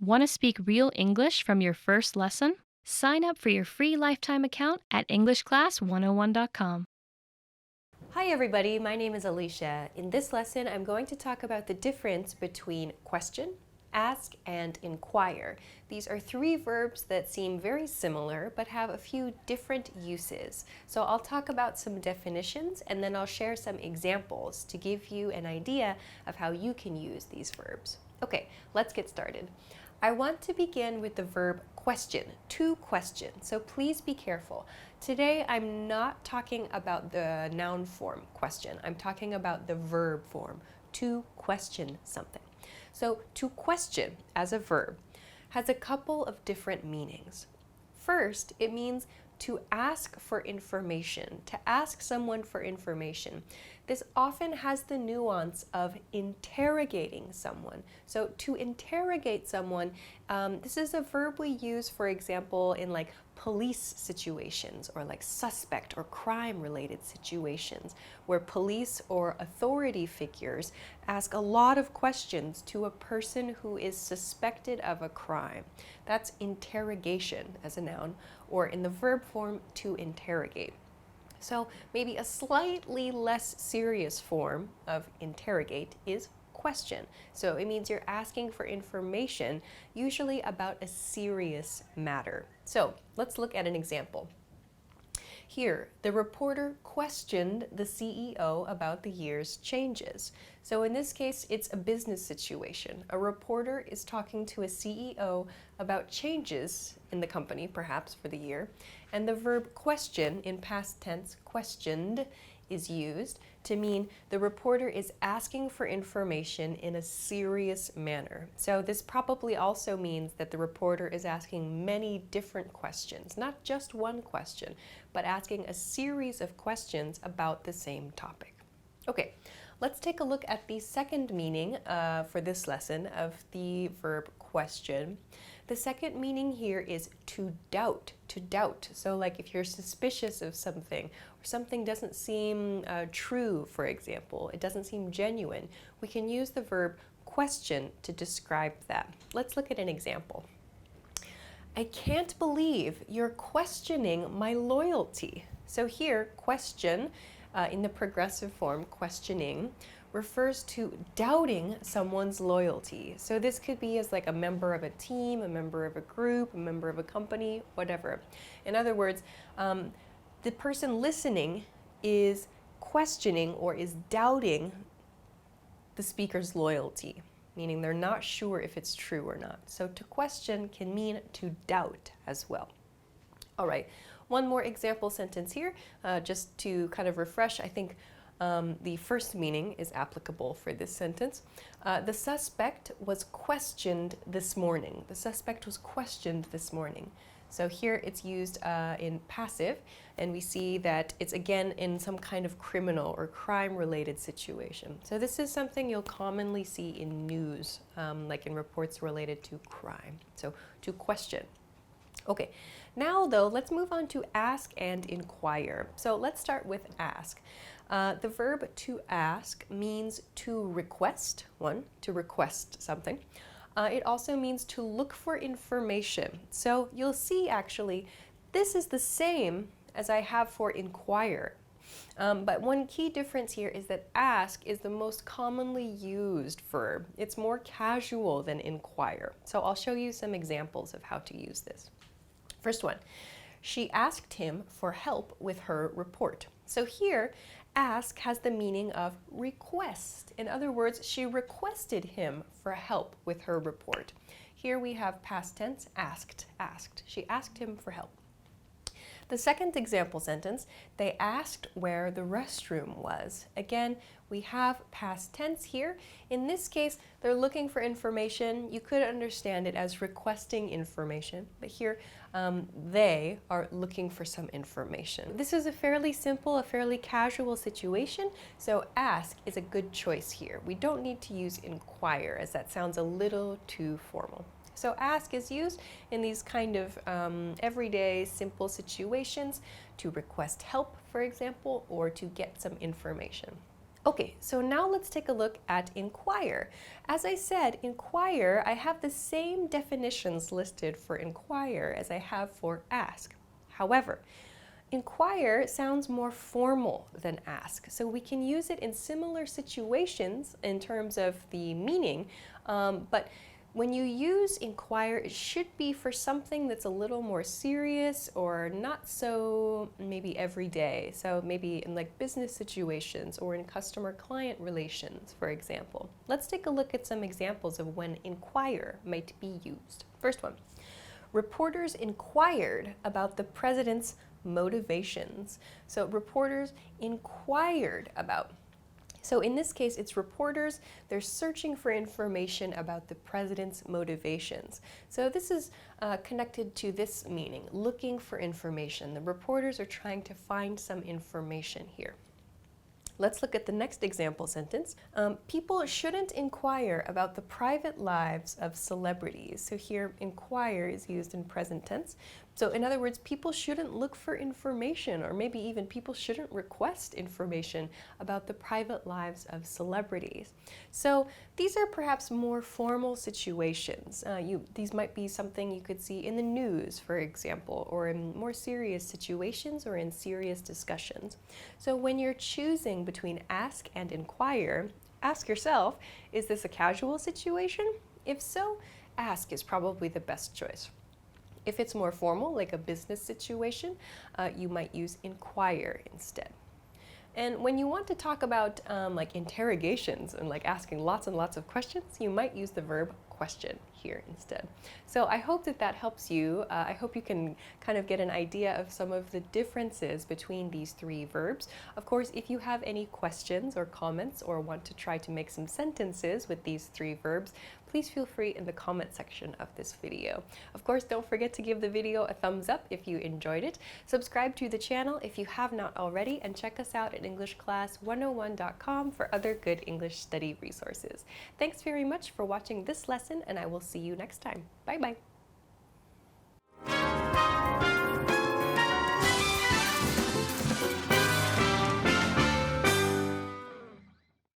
Want to speak real English from your first lesson? Sign up for your free lifetime account at EnglishClass101.com. Hi everybody, my name is Alicia. In this lesson, I'm going to talk about the difference between question, ask, and inquire. These are three verbs that seem very similar but have a few different uses. So I'll talk about some definitions and then I'll share some examples to give you an idea of how you can use these verbs. Okay, let's get started. I want to begin with the verb question, to question, so please be careful. Today I'm not talking about the noun form question, I'm talking about the verb form, to question something. So to question as a verb has a couple of different meanings. First, it means to ask for information, to ask someone for information. This often has the nuance of interrogating someone. So to interrogate someone, this is a verb we use, for example, in like police situations or like suspect or crime related situations where police or authority figures ask a lot of questions to a person who is suspected of a crime. That's interrogation as a noun, or in the verb form, to interrogate. So maybe a slightly less serious form of interrogate is question. So it means you're asking for information, usually about a serious matter. So let's look at an example. Here, the reporter questioned the CEO about the year's changes. So in this case, it's a business situation. A reporter is talking to a CEO about changes in the company, perhaps for the year, and the verb question, in past tense, questioned, is used to mean the reporter is asking for information in a serious manner. So this probably also means that the reporter is asking many different questions, not just one question, but asking a series of questions about the same topic. Okay, let's take a look at the second meaning for this lesson of the verb question. The second meaning here is to doubt, to doubt. So like if you're suspicious of something, or something doesn't seem true, for example, it doesn't seem genuine, we can use the verb question to describe that. Let's look at an example. I can't believe you're questioning my loyalty. So here, question, in the progressive form, questioning, refers to doubting someone's loyalty. So this could be as like a member of a team, a member of a group, a member of a company, whatever. In other words, the person listening is questioning or is doubting the speaker's loyalty, meaning they're not sure if it's true or not. So to question can mean to doubt as well. All right, one more example sentence here, just to kind of refresh. I think the first meaning is applicable for this sentence. The suspect was questioned this morning. The suspect was questioned this morning. So here it's used in passive, and we see that it's again in some kind of criminal or crime-related situation. So this is something you'll commonly see in news, like in reports related to crime. So to question. Okay, now though, let's move on to ask and inquire. So let's start with ask. The verb to ask means to request, to request something. It also means to look for information. So you'll see actually, this is the same as I have for inquire. But one key difference here is that ask is the most commonly used verb. It's more casual than inquire. So I'll show you some examples of how to use this. First one, she asked him for help with her report. So here, ask has the meaning of request. In other words, she requested him for help with her report. Here we have past tense, asked, asked. She asked him for help. The second example sentence, they asked where the restroom was. Again, we have past tense here. In this case, they're looking for information. You could understand it as requesting information, but here they are looking for some information. This is a fairly simple, a fairly casual situation, so ask is a good choice here. We don't need to use inquire, as that sounds a little too formal. So ask is used in these kind of everyday simple situations to request help, for example, or to get some information. Okay, so now let's take a look at inquire. As I said, inquire, I have the same definitions listed for inquire as I have for ask. However, inquire sounds more formal than ask, so we can use it in similar situations in terms of the meaning, but when you use inquire, it should be for something that's a little more serious or not so maybe everyday. So maybe in like business situations or in customer-client relations, for example. Let's take a look at some examples of when inquire might be used. First one, reporters inquired about the president's motivations. So reporters inquired about. So in this case, it's reporters, they're searching for information about the president's motivations. So this is connected to this meaning, looking for information. The reporters are trying to find some information here. Let's look at the next example sentence. People shouldn't inquire about the private lives of celebrities. So here, inquire is used in present tense. So in other words, people shouldn't look for information, or maybe even people shouldn't request information about the private lives of celebrities. So these are perhaps more formal situations. These might be something you could see in the news, for example, or in more serious situations or in serious discussions. So when you're choosing between ask and inquire, ask yourself, is this a casual situation? If so, ask is probably the best choice. If it's more formal, like a business situation, you might use inquire instead. And when you want to talk about like interrogations and like asking lots and lots of questions, you might use the verb question here instead. So I hope that that helps you. I hope you can kind of get an idea of some of the differences between these three verbs. Of course, if you have any questions or comments or want to try to make some sentences with these three verbs, please feel free in the comment section of this video. Of course, don't forget to give the video a thumbs up if you enjoyed it. Subscribe to the channel if you have not already, and check us out at EnglishClass101.com for other good English study resources. Thanks very much for watching this lesson, and I will see you next time. Bye bye.